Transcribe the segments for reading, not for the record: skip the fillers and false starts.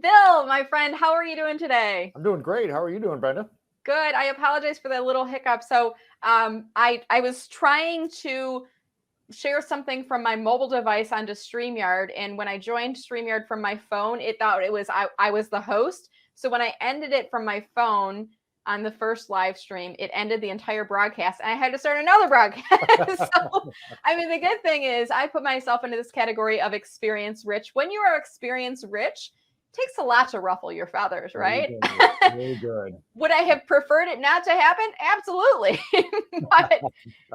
Bill, my friend, how are you doing today? I'm doing great. How are you doing, Brenda? Good. I apologize for that little hiccup. So, I was trying to share something from my mobile device onto StreamYard, and when I joined StreamYard from my phone, it thought it was I was the host. So when I ended it from my phone on the first live stream, it ended the entire broadcast, and I had to start another broadcast. So, I mean, the good thing is I put myself into this category of experience rich. When you are experience rich, it takes a lot to ruffle your feathers, Very right? good. Very good. Would I have preferred it not to happen? Absolutely. But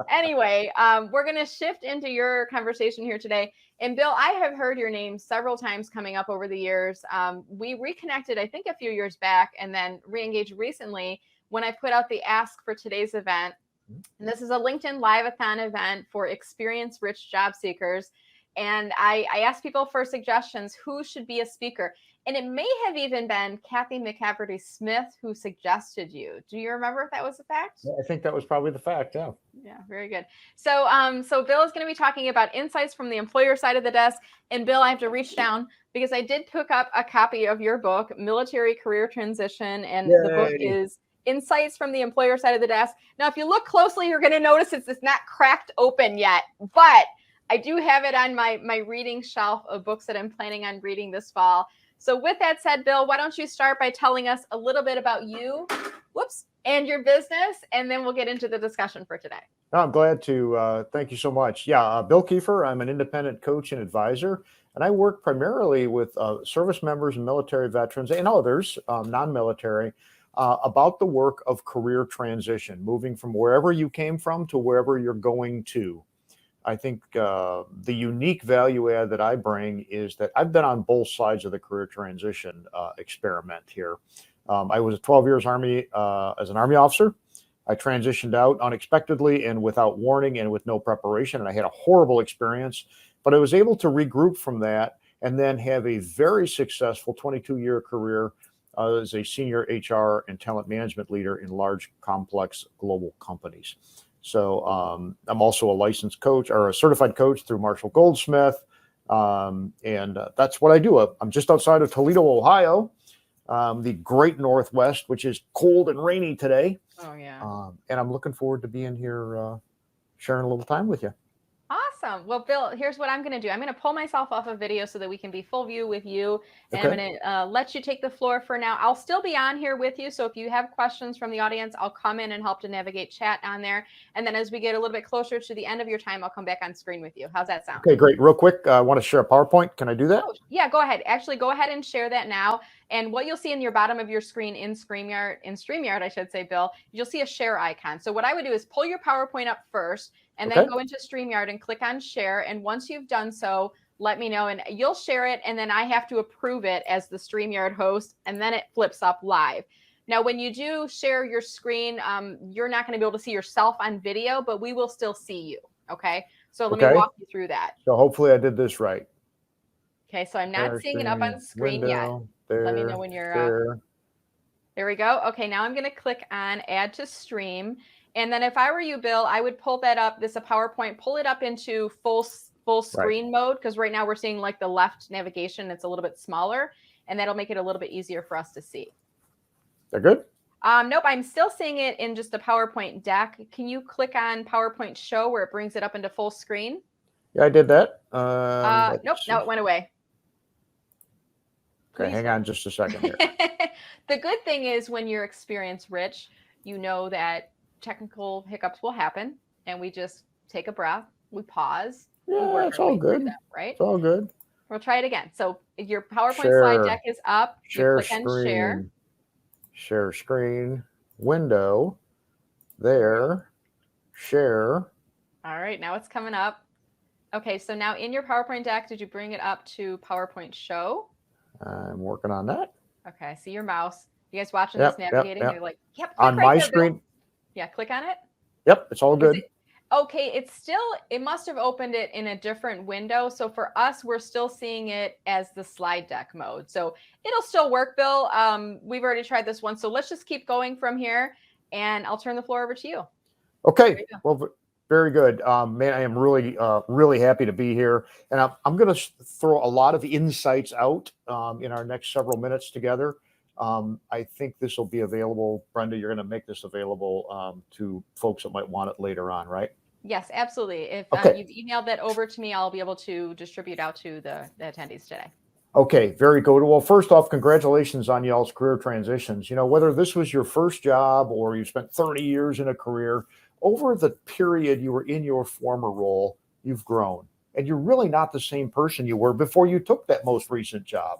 anyway, we're going to shift into your conversation here today. And Bill, I have heard your name several times coming up over the years. We reconnected, I think, a few years back and then re-engaged recently when I put out the ask for today's event. And this is a LinkedIn Live-a-thon event for experience-rich job seekers. And I asked people for suggestions, who should be a speaker? And it may have even been Kathy McCafferty-Smith who suggested you. Do you remember if that was a fact? Yeah, I think that was probably the fact. Yeah. Yeah, very good. So, so Bill is going to be talking about insights from the employer side of the desk. And Bill, I have to reach down because I did pick up a copy of your book, Military Career Transition, and the book is Insights from the Employer Side of the Desk. Now, if you look closely, you're going to notice it's not cracked open yet, but I do have it on my reading shelf of books that I'm planning on reading this fall. So with that said, Bill, why don't you start by telling us a little bit about you, and your business, and then we'll get into the discussion for today. I'm glad to. Thank you so much. Yeah, Bill Kieffer. I'm an independent coach and advisor, and I work primarily with service members and military veterans and others, non-military, about the work of career transition, moving from wherever you came from to wherever you're going to. I think the unique value add that I bring is that I've been on both sides of the career transition experiment here. I was 12 years Army as an Army officer. I transitioned out unexpectedly and without warning and with no preparation, and I had a horrible experience, but I was able to regroup from that and then have a very successful 22-year career as a senior HR and talent management leader in large, complex global companies. So I'm also a licensed coach or a certified coach through Marshall Goldsmith. And that's what I do. I'm just outside of Toledo, Ohio, the great Northwest, which is cold and rainy today. Oh, yeah. And I'm looking forward to being here, sharing a little time with you. Awesome. Well, Bill, here's what I'm going to do. I'm going to pull myself off a video so that we can be full view with you. And Okay. I'm going to let you take the floor for now. I'll still be on here with you. So if you have questions from the audience, I'll come in and help to navigate chat on there. And then as we get a little bit closer to the end of your time, I'll come back on screen with you. How's that sound? Okay, great. Real quick, I want to share a PowerPoint. Can I do that? Oh, yeah, go ahead. Actually, go ahead and share that now. And what you'll see in your bottom of your screen in StreamYard, I should say, Bill, you'll see a share icon. So what I would do is pull your PowerPoint up first and then go into StreamYard and click on share. And once you've done so, let me know and you'll share it. And then I have to approve it as the StreamYard host. And then it flips up live. Now, when you do share your screen, you're not going to be able to see yourself on video, but we will still see you. Okay. So let me walk you through that. So hopefully I did this right. Okay. So I'm not seeing it up on screen yet. Let me know when you're there we go. Okay. Now I'm going to click on add to stream. And then if I were you, Bill, I would pull that up. This is a PowerPoint, pull it up into full screen mode. Because right now we're seeing like the left navigation. It's a little bit smaller and that'll make it a little bit easier for us to see. They're good? Nope, I'm still seeing it in just a PowerPoint deck. Can you click on PowerPoint show where it brings it up into full screen? Yeah, I did that. Nope, now it went away. Okay, hang on just a second here. The good thing is when you're experience rich, you know that technical hiccups will happen and we just take a breath, we pause. Yeah, it's all good. Them, right? It's all good. We'll try it again. So your PowerPoint slide deck is up. Share you click screen. On share. Share screen, window, there, share. All right, now it's coming up. Okay, so now in your PowerPoint deck, did you bring it up to PowerPoint show? I'm working on that. Okay, I see your mouse. You guys watching this navigating? Yep. You're like, yep. On my screen. Yeah, click on it. Yep, it's all good. Okay, it must have opened it in a different window. So for us, we're still seeing it as the slide deck mode. So it'll still work, Bill. We've already tried this one. So let's just keep going from here and I'll turn the floor over to you. Okay, well, Very good. Man, I am really, really happy to be here. And I'm going to throw a lot of insights out in our next several minutes together. I think this will be available. Brenda, you're going to make this available to folks that might want it later on, right? Yes, absolutely. If Okay. you've emailed that over to me, I'll be able to distribute out to the attendees today. Okay, very good. Well, first off, congratulations on y'all's career transitions. You know, whether this was your first job or you spent 30 years in a career, over the period you were in your former role, you've grown. And you're really not the same person you were before you took that most recent job.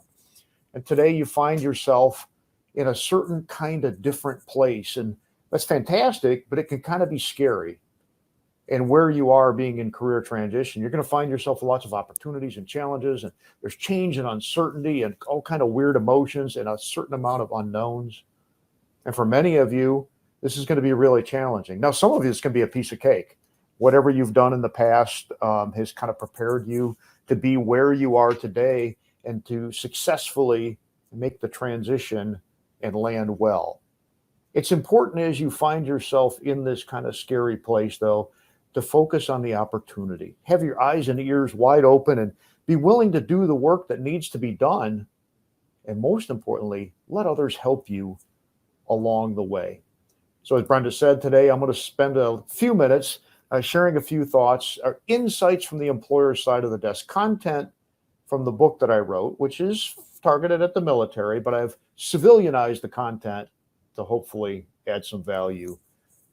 And today you find yourself in a certain kind of different place. And that's fantastic, but it can kind of be scary. And where you are being in career transition, you're going to find yourself with lots of opportunities and challenges, and there's change and uncertainty and all kind of weird emotions and a certain amount of unknowns. And for many of you, this is going to be really challenging. Now, some of you, it's going to be a piece of cake. Whatever you've done in the past has kind of prepared you to be where you are today and to successfully make the transition and land well. It's important as you find yourself in this kind of scary place, though, to focus on the opportunity. Have your eyes and ears wide open and be willing to do the work that needs to be done. And most importantly, let others help you along the way. So as Brenda said today, I'm going to spend a few minutes sharing a few thoughts, or insights from the employer side of the desk, content from the book that I wrote, which is targeted at the military, but I've civilianized the content to hopefully add some value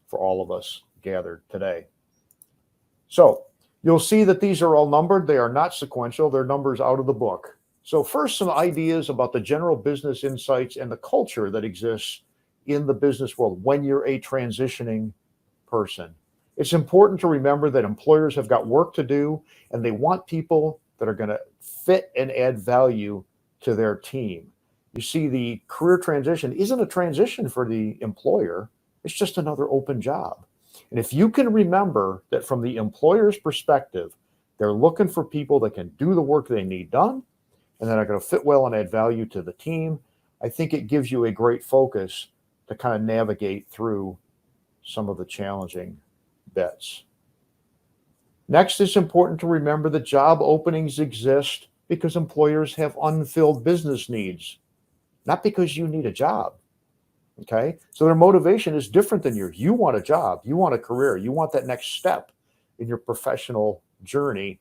for all of us gathered today. So you'll see that these are all numbered. They are not sequential. They're numbers out of the book. So first, some ideas about the general business insights and the culture that exists in the business world when you're a transitioning person. It's important to remember that employers have got work to do, and they want people that are going to fit and add value to their team. You see, the career transition isn't a transition for the employer. It's just another open job. And if you can remember that from the employer's perspective, they're looking for people that can do the work they need done and that are going to fit well and add value to the team, I think it gives you a great focus to kind of navigate through some of the challenging bits. Next, it's important to remember that job openings exist because employers have unfilled business needs, not because you need a job. Okay, so their motivation is different than yours. You want a job, you want a career, you want that next step in your professional journey.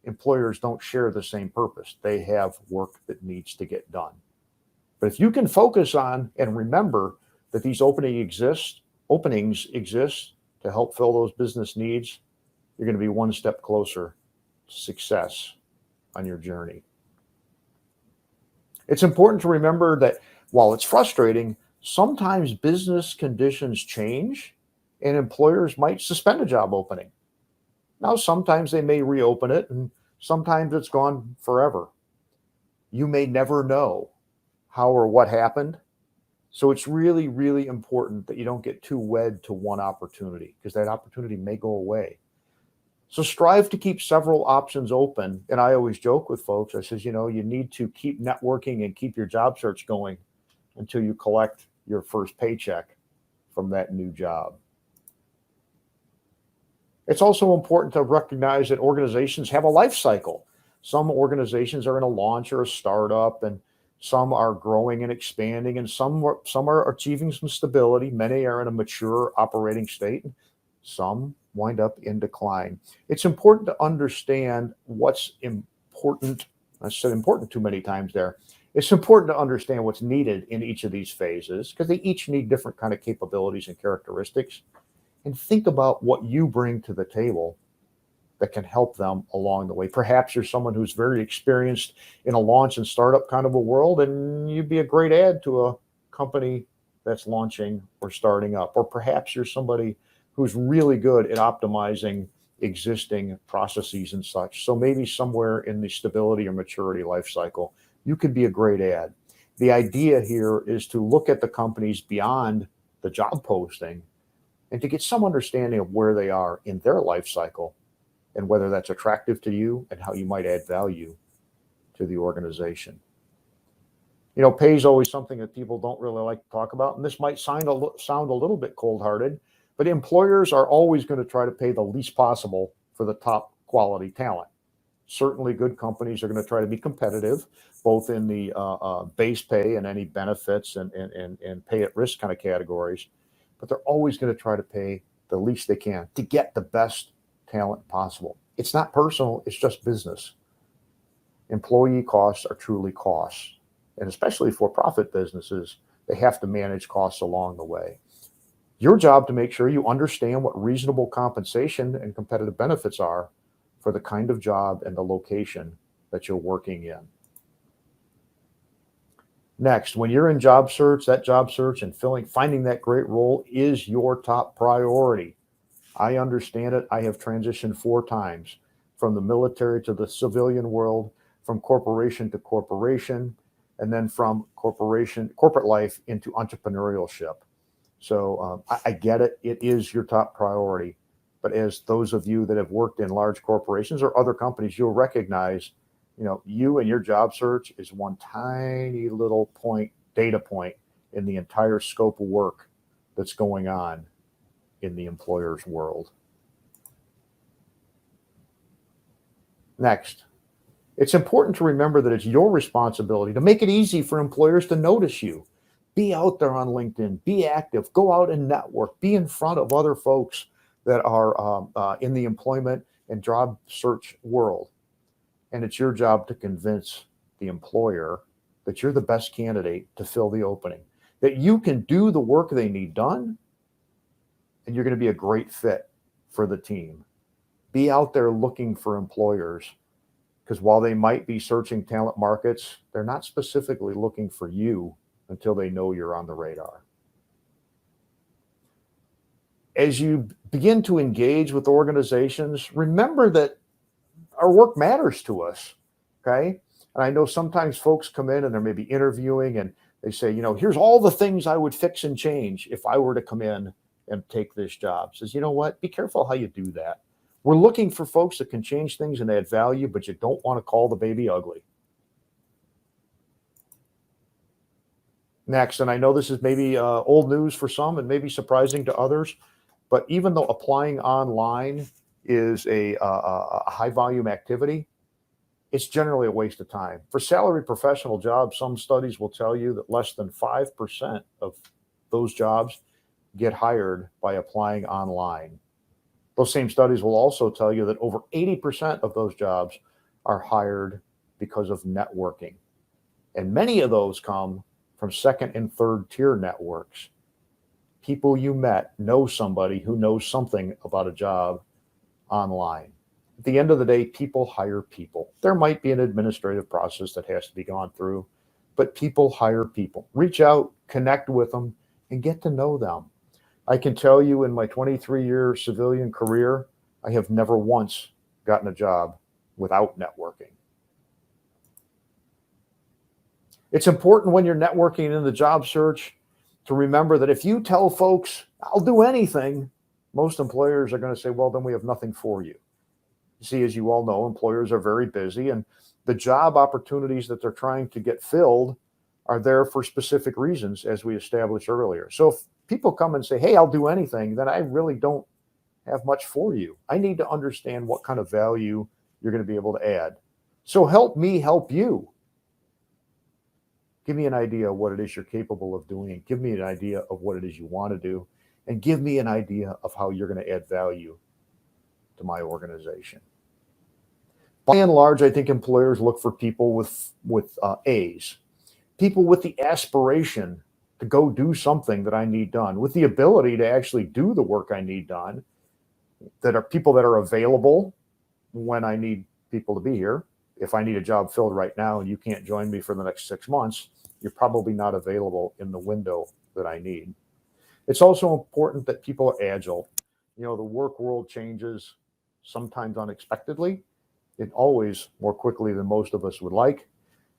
Employers don't share the same purpose. They have work that needs to get done. But if you can focus on and remember that these openings exist to help fill those business needs, you're going to be one step closer to success on your journey. It's important to remember that while it's frustrating, sometimes business conditions change and employers might suspend a job opening. Now, sometimes they may reopen it and sometimes it's gone forever. You may never know how or what happened. So it's really, really important that you don't get too wed to one opportunity because that opportunity may go away. So strive to keep several options open. And I always joke with folks, I says, you know, you need to keep networking and keep your job search going until you collect your first paycheck from that new job. It's also important to recognize that organizations have a life cycle. Some organizations are in a launch or a startup, and some are growing and expanding, and some are achieving some stability. Many are in a mature operating state, and some wind up in decline. It's important to understand what's important. I said important too many times there. It's important to understand what's needed in each of these phases because they each need different kind of capabilities and characteristics. And think about what you bring to the table that can help them along the way. Perhaps you're someone who's very experienced in a launch and startup kind of a world, and you'd be a great add to a company that's launching or starting up. Or perhaps you're somebody who's really good at optimizing existing processes and such. So maybe somewhere in the stability or maturity life cycle, you could be a great add. The idea here is to look at the companies beyond the job posting and to get some understanding of where they are in their life cycle and whether that's attractive to you and how you might add value to the organization. You know, pay is always something that people don't really like to talk about, and this might sound a little bit cold-hearted, But employers are always going to try to pay the least possible for the top quality talent. Certainly good companies are going to try to be competitive, both in the base pay and any benefits and pay at risk kind of categories. But they're always going to try to pay the least they can to get the best talent possible. It's not personal, it's just business. Employee costs are truly costs. And especially for profit businesses, they have to manage costs along the way. Your job to make sure you understand what reasonable compensation and competitive benefits are for the kind of job and the location that you're working in. Next, when you're in job search, that job search and finding that great role is your top priority. I understand it. I have transitioned 4 times from the military to the civilian world, from corporation to corporation, and then from corporate life into entrepreneurship. So I get it. It is your top priority. But as those of you that have worked in large corporations or other companies, you'll recognize, you and your job search is one tiny little data point in the entire scope of work that's going on in the employer's world. Next, it's important to remember that it's your responsibility to make it easy for employers to notice you. Be out there on LinkedIn, be active, go out and network, be in front of other folks that are in the employment and job search world. And it's your job to convince the employer that you're the best candidate to fill the opening, that you can do the work they need done, and you're going to be a great fit for the team. Be out there looking for employers, because while they might be searching talent markets, they're not specifically looking for you until they know you're on the radar. As you begin to engage with organizations, remember that our work matters to us, okay? And I know sometimes folks come in and they're maybe interviewing and they say, here's all the things I would fix and change if I were to come in and take this job. Says, you know what? Be careful how you do that. We're looking for folks that can change things and add value, but you don't want to call the baby ugly. Next, and I know this is maybe old news for some and maybe surprising to others, but even though applying online is a high volume activity, it's generally a waste of time. For salary professional jobs, some studies will tell you that less than 5% of those jobs get hired by applying online. Those same studies will also tell you that over 80% of those jobs are hired because of networking. And many of those come from second and third tier networks. People you met know somebody who knows something about a job online. At the end of the day, people hire people. There might be an administrative process that has to be gone through, but people hire people. Reach out, connect with them, and get to know them. I can tell you in my 23-year civilian career, I have never once gotten a job without networking. It's important when you're networking in the job search to remember that if you tell folks, I'll do anything, most employers are going to say, well, then we have nothing for you. You see, as you all know, employers are very busy, and the job opportunities that they're trying to get filled are there for specific reasons, as we established earlier. So if people come and say, hey, I'll do anything, then I really don't have much for you. I need to understand what kind of value you're going to be able to add. So help me help you. Give me an idea of what it is you're capable of doing. Give me an idea of what it is you want to do. And give me an idea of how you're going to add value to my organization. By and large, I think employers look for people with A's, people with the aspiration to go do something that I need done, with the ability to actually do the work I need done, that are people that are available when I need people to be here. If I need a job filled right now and you can't join me for the next 6 months, you're probably not available in the window that I need. It's also important that people are agile. The work world changes sometimes unexpectedly, and always more quickly than most of us would like.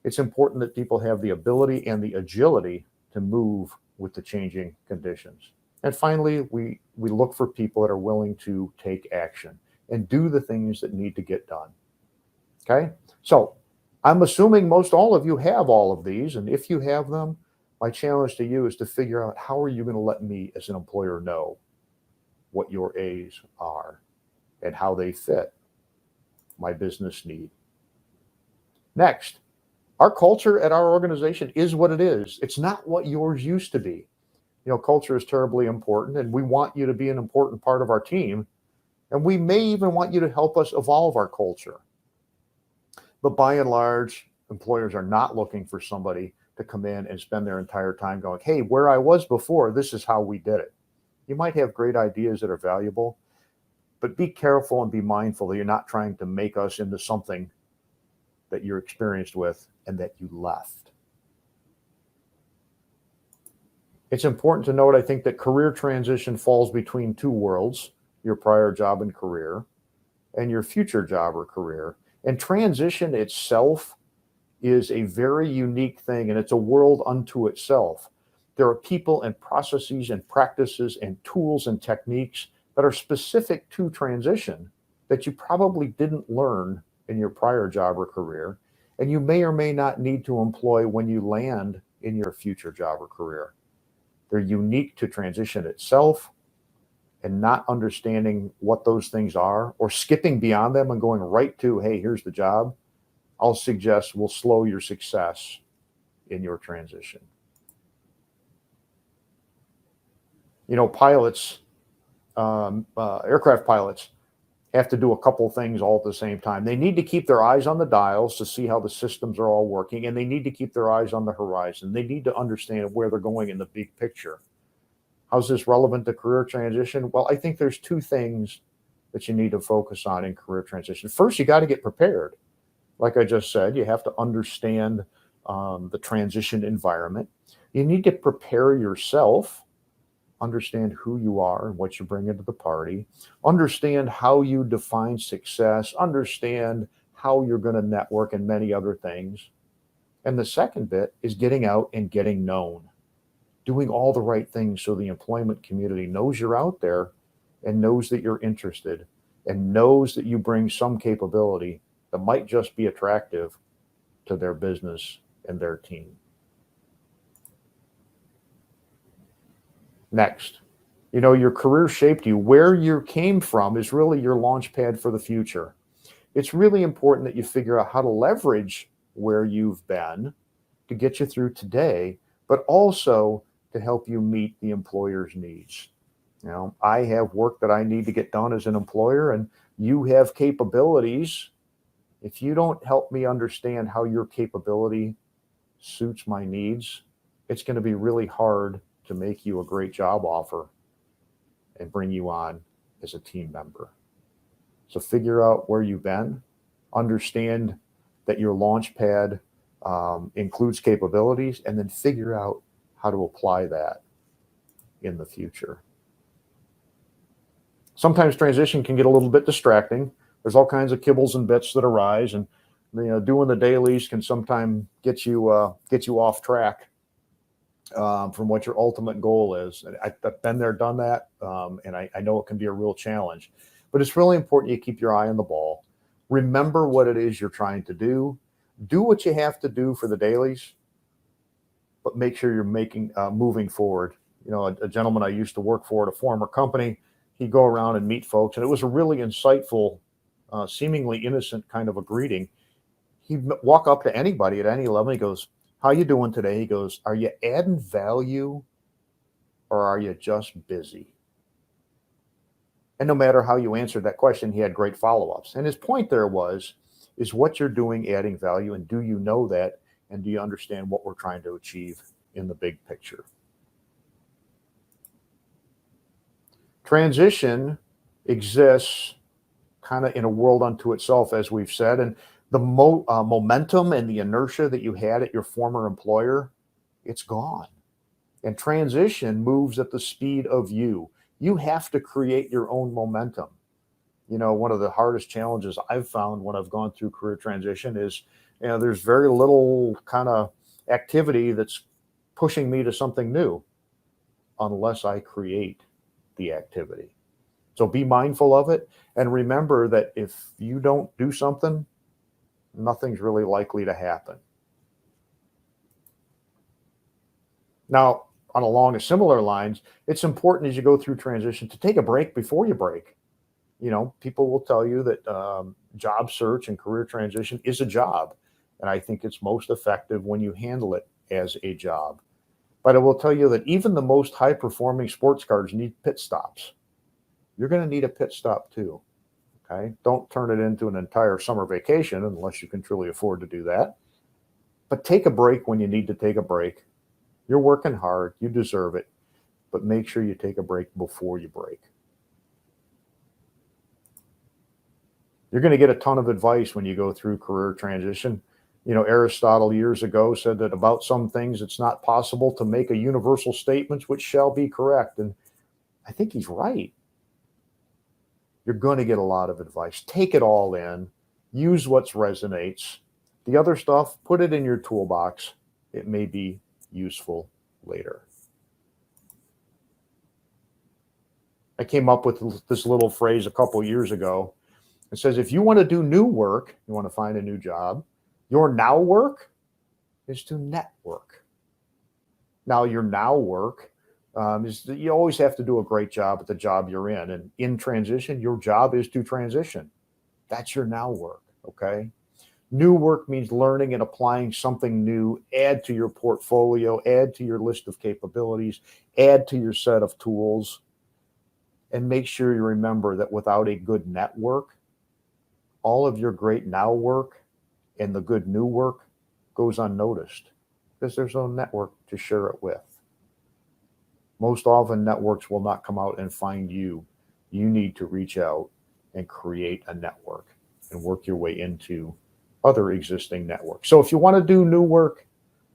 It's important that people have the ability and the agility to move with the changing conditions. And finally, we look for people that are willing to take action and do the things that need to get done. Okay? So I'm assuming most all of you have all of these. And if you have them, my challenge to you is to figure out, how are you going to let me as an employer know what your A's are and how they fit my business need. Next, our culture at our organization is what it is. It's not what yours used to be. Culture is terribly important, and we want you to be an important part of our team. And we may even want you to help us evolve our culture. But by and large, employers are not looking for somebody to come in and spend their entire time going, hey, where I was before, this is how we did it. You might have great ideas that are valuable, but be careful and be mindful that you're not trying to make us into something that you're experienced with and that you left. It's important to note, I think, that career transition falls between two worlds, your prior job and career, and your future job or career. And transition itself is a very unique thing, and it's a world unto itself. There are people and processes and practices and tools and techniques that are specific to transition that you probably didn't learn in your prior job or career, and you may or may not need to employ when you land in your future job or career. They're unique to transition itself, and not understanding what those things are or skipping beyond them and going right to, hey, here's the job, I'll suggest will slow your success in your transition. Pilots, aircraft pilots have to do a couple things all at the same time. They need to keep their eyes on the dials to see how the systems are all working, and they need to keep their eyes on the horizon. They need to understand where they're going in the big picture. How's this relevant to career transition? Well, I think there's two things that you need to focus on in career transition. First, you got to get prepared. Like I just said, you have to understand the transition environment. You need to prepare yourself, understand who you are and what you bring into the party, understand how you define success, understand how you're going to network, and many other things. And the second bit is getting out and getting known. Doing all the right things so the employment community knows you're out there and knows that you're interested and knows that you bring some capability that might just be attractive to their business and their team. Next, your career shaped you. Where you came from is really your launch pad for the future. It's really important that you figure out how to leverage where you've been to get you through today, but also to help you meet the employer's needs. I have work that I need to get done as an employer, and you have capabilities. If you don't help me understand how your capability suits my needs, it's going to be really hard to make you a great job offer and bring you on as a team member. So figure out where you've been, understand that your launch pad includes capabilities, and then figure out how to apply that in the future. Sometimes transition can get a little bit distracting. There's all kinds of kibbles and bits that arise, and doing the dailies can sometimes get you off track from what your ultimate goal is. And I've been there, done that, and I know it can be a real challenge. But it's really important you keep your eye on the ball. Remember what it is you're trying to do. Do what you have to do for the dailies, but make sure you're moving forward. A gentleman I used to work for at a former company, he'd go around and meet folks, and it was a really insightful, seemingly innocent kind of a greeting. He'd walk up to anybody at any level. He goes, "How you doing today?" He goes, "Are you adding value or are you just busy?" And no matter how you answered that question, he had great follow-ups. And his point there is what you're doing adding value, and do you know that? And do you understand what we're trying to achieve in the big picture? Transition exists kind of in a world unto itself, as we've said, and the momentum and the inertia that you had at your former employer, it's gone. And transition moves at the speed of you. You have to create your own momentum. One of the hardest challenges I've found when I've gone through career transition is, there's very little kind of activity that's pushing me to something new unless I create the activity. So be mindful of it, and remember that if you don't do something, nothing's really likely to happen. Now, along a similar lines, it's important as you go through transition to take a break before you break. People will tell you that job search and career transition is a job. And I think it's most effective when you handle it as a job. But I will tell you that even the most high performing sports cars need pit stops. You're going to need a pit stop too. Okay. Don't turn it into an entire summer vacation unless you can truly afford to do that. But take a break when you need to take a break. You're working hard. You deserve it. But make sure you take a break before you break. You're going to get a ton of advice when you go through career transition. Aristotle years ago said that about some things it's not possible to make a universal statement which shall be correct. And I think he's right. You're going to get a lot of advice. Take it all in. Use what resonates. The other stuff, put it in your toolbox. It may be useful later. I came up with this little phrase a couple years ago. It says, if you want to do new work, you want to find a new job, your now work is to network. Now, your now work is that you always have to do a great job at the job you're in. And in transition, your job is to transition. That's your now work, okay? New work means learning and applying something new, add to your portfolio, add to your list of capabilities, add to your set of tools, and make sure you remember that without a good network, all of your great now work and the good new work goes unnoticed because there's no network to share it with. Most often, networks will not come out and find you. You need to reach out and create a network and work your way into other existing networks. So if you want to do new work,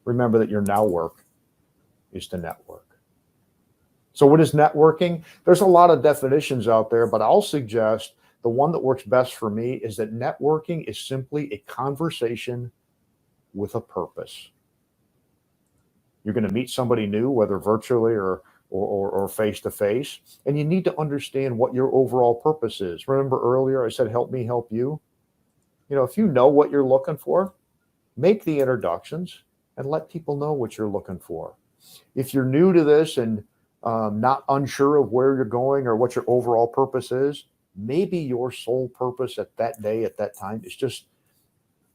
remember that your now work is to network. So what is networking? There's a lot of definitions out there, but I'll suggest the one that works best for me is that networking is simply a conversation with a purpose. You're going to meet somebody new, whether virtually or face-to-face, and you need to understand what your overall purpose is. Remember earlier I said, help me help you? If you know what you're looking for, make the introductions and let people know what you're looking for. If you're new to this and not unsure of where you're going or what your overall purpose is, maybe your sole purpose at that day, at that time, is just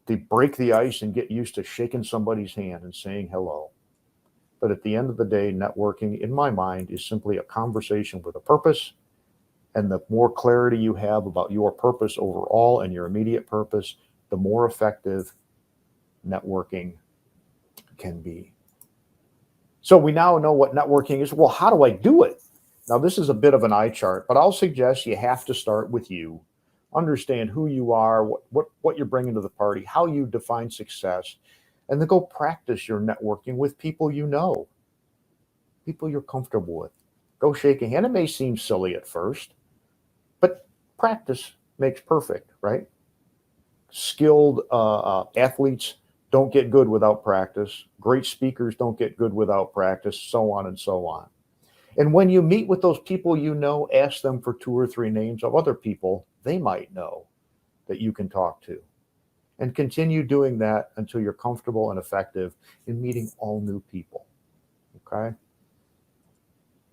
to break the ice and get used to shaking somebody's hand and saying hello. But at the end of the day, networking, in my mind, is simply a conversation with a purpose. And the more clarity you have about your purpose overall and your immediate purpose, the more effective networking can be. So we now know what networking is. Well, how do I do it? Now, this is a bit of an eye chart, but I'll suggest you have to start with you. Understand who you are, what you're bringing to the party, how you define success, and then go practice your networking with people you know, people you're comfortable with. Go shake a hand. It may seem silly at first, but practice makes perfect, right? Skilled athletes don't get good without practice. Great speakers don't get good without practice, so on and so on. And when you meet with those people you know, ask them for 2 or 3 names of other people they might know that you can talk to. And continue doing that until you're comfortable and effective in meeting all new people, okay?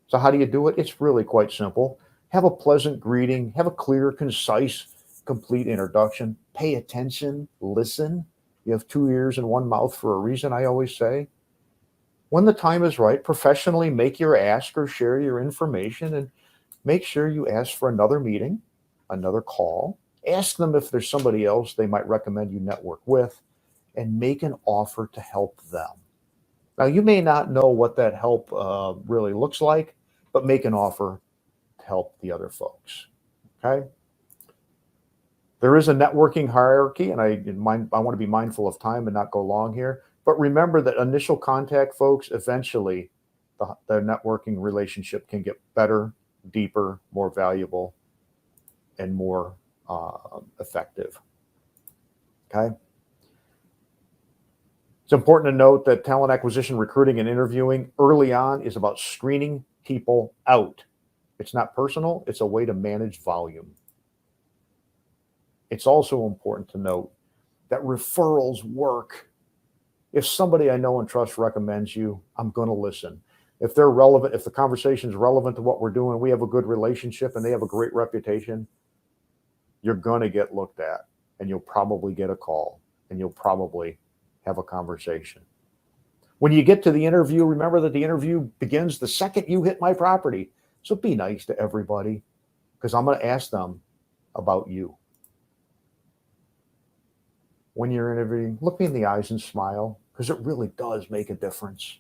So how do you do it? It's really quite simple. Have a pleasant greeting. Have a clear, concise, complete introduction. Pay attention. Listen. You have 2 ears and 1 mouth for a reason, I always say. When the time is right, professionally make your ask or share your information, and make sure you ask for another meeting, another call. Ask them if there's somebody else they might recommend you network with, and make an offer to help them. Now, you may not know what that help really looks like, but make an offer to help the other folks, okay? There is a networking hierarchy, and I want to be mindful of time and not go long here. But remember that initial contact, folks, eventually the networking relationship can get better, deeper, more valuable, and more effective. Okay. It's important to note that talent acquisition, recruiting, and interviewing early on is about screening people out. It's not personal. It's a way to manage volume. It's also important to note that referrals work. If somebody I know and trust recommends you, I'm going to listen. If they're relevant, if the conversation is relevant to what we're doing, we have a good relationship and they have a great reputation, you're going to get looked at and you'll probably get a call and you'll probably have a conversation. When you get to the interview, remember that the interview begins the second you hit my property. So be nice to everybody because I'm going to ask them about you. When you're interviewing, look me in the eyes and smile because it really does make a difference.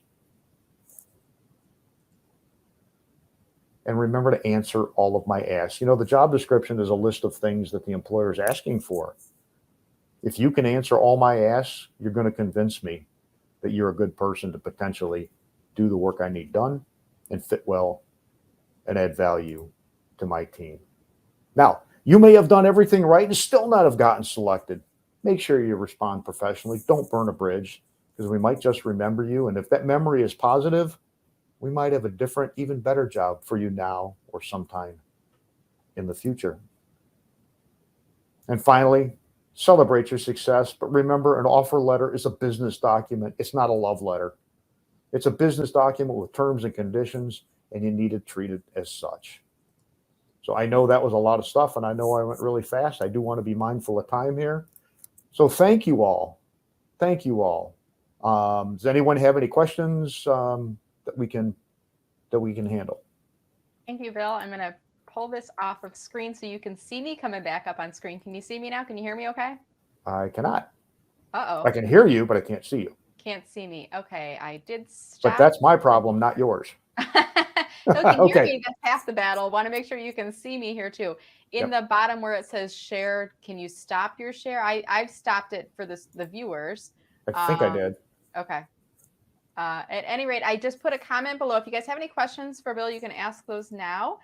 And remember to answer all of my asks. The job description is a list of things that the employer is asking for. If you can answer all my asks, you're going to convince me that you're a good person to potentially do the work I need done and fit well and add value to my team. Now, you may have done everything right and still not have gotten selected. Make sure you respond professionally. Don't burn a bridge because we might just remember you. And if that memory is positive, we might have a different, even better job for you now or sometime in the future. And finally, celebrate your success. But remember, an offer letter is a business document. It's not a love letter. It's a business document with terms and conditions, and you need to treat it as such. So I know that was a lot of stuff, and I know I went really fast. I do want to be mindful of time here. So thank you all. Thank you all. Does anyone have any questions that we can handle? Thank you, Bill. I'm going to pull this off of screen so you can see me coming back up on screen. Can you see me now? Can you hear me okay? I cannot. Uh-oh. I can hear you, but I can't see you. Can't see me. Okay, I did stop. But that's my problem, not yours. So you can Okay. hear me, that's half the battle. Want to make sure you can see me here too. In the bottom where it says share, can you stop your share? I've stopped it for the viewers. I think I did. Okay. At any rate, I just put a comment below. If you guys have any questions for Bill, you can ask those now.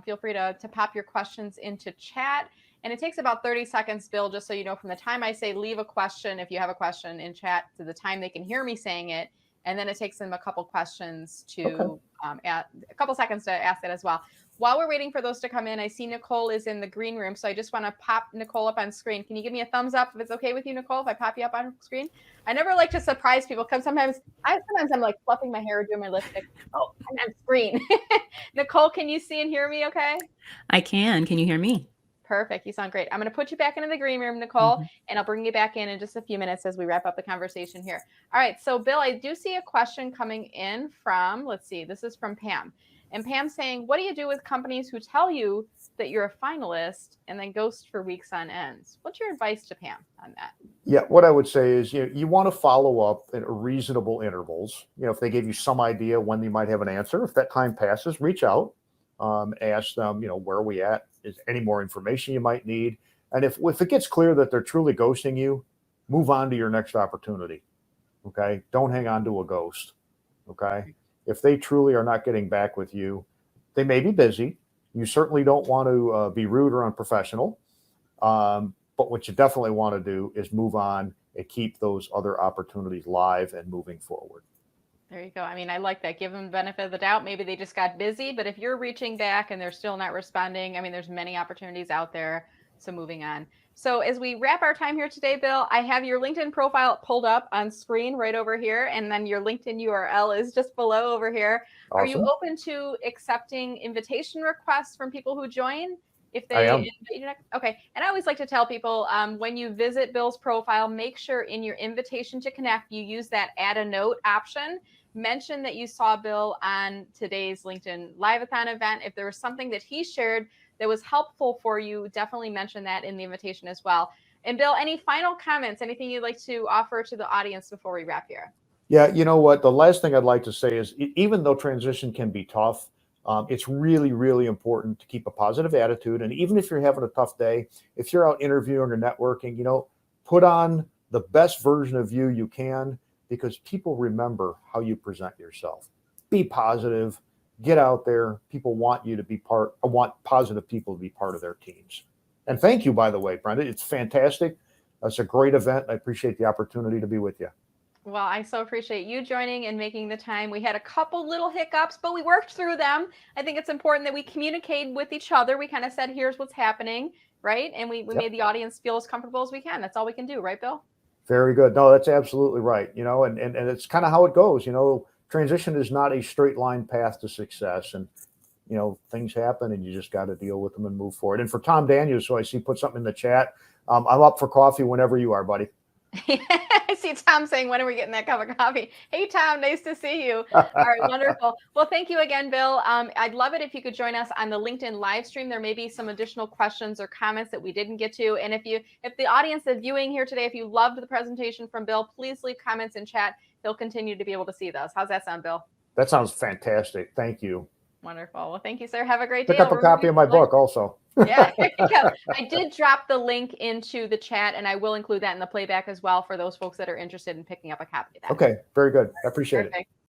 Feel free to pop your questions into chat. And it takes about 30 seconds, Bill, just so you know, from the time I say leave a question, if you have a question in chat, to the time they can hear me saying it. And then it takes them a couple questions to a couple seconds to ask it as well. While we're waiting for those to come in, I see Nicole is in the green room. So I just want to pop Nicole up on screen. Can you give me a thumbs up if it's okay with you, Nicole, if I pop you up on screen? I never like to surprise people because sometimes I'm like fluffing my hair or doing my lipstick. Oh, I'm on screen. Nicole, can you see and hear me okay? I can. Can you hear me? Perfect. You sound great. I'm going to put you back into the green room, Nicole, and I'll bring you back in just a few minutes as we wrap up the conversation here. All right. So, Bill, I do see a question coming in from, let's see, this is from Pam. And Pam's saying, what do you do with companies who tell you that you're a finalist and then ghost for weeks on end? What's your advice to Pam on that? Yeah, what I would say is you want to follow up at reasonable intervals. If they gave you some idea when you might have an answer, if that time passes, reach out, ask them, where are we at? Is any more information you might need? And if it gets clear that they're truly ghosting you, move on to your next opportunity. Okay. Don't hang on to a ghost. Okay. If they truly are not getting back with you, they may be busy. You certainly don't want to be rude or unprofessional. But what you definitely want to do is move on and keep those other opportunities live and moving forward. There you go. I mean, I like that. Give them the benefit of the doubt. Maybe they just got busy, but if you're reaching back and they're still not responding, I mean, there's many opportunities out there. So moving on. So as we wrap our time here today, Bill, I have your LinkedIn profile pulled up on screen right over here. And then your LinkedIn URL is just below over here. Awesome. Are you open to accepting invitation requests from people who join? If they I am. Okay. And I always like to tell people when you visit Bill's profile, make sure in your invitation to connect, you use that add a note option. Mention that you saw Bill on today's LinkedIn Live-a-thon event. If there was something that he shared that was helpful for you, definitely mention that in the invitation as well. And Bill, any final comments, anything you'd like to offer to the audience before we wrap here? Yeah, you know what? The last thing I'd like to say is even though transition can be tough, it's really, really important to keep a positive attitude. And even if you're having a tough day, if you're out interviewing or networking, put on the best version of you can, because people remember how you present yourself. Be positive, get out there. People want you to want positive people to be part of their teams. And thank you, by the way, Brenda. It's fantastic. It's a great event. I appreciate the opportunity to be with you. Well, I so appreciate you joining and making the time. We had a couple little hiccups, but we worked through them. I think it's important that we communicate with each other. We kind of said, here's what's happening, right? And we made the audience feel as comfortable as we can. That's all we can do, right, Bill? Very good. No, that's absolutely right. And it's kind of how it goes. transition is not a straight line path to success. And, things happen and you just got to deal with them and move forward. And for Tom Daniels, who I see put something in the chat, I'm up for coffee whenever you are, buddy. I see Tom saying, when are we getting that cup of coffee? Hey, Tom, nice to see you. All right, wonderful. Well, thank you again, Bill. I'd love it if you could join us on the LinkedIn live stream. There may be some additional questions or comments that we didn't get to. And if the audience is viewing here today, if you loved the presentation from Bill, please leave comments in chat. He'll continue to be able to see those. How's that sound, Bill? That sounds fantastic. Thank you. Wonderful. Well, thank you, sir. Have a great day. Pick up a copy of my book also. Yeah, there you go. I did drop the link into the chat, and I will include that in the playback as well for those folks that are interested in picking up a copy of that. Okay, very good. I appreciate it.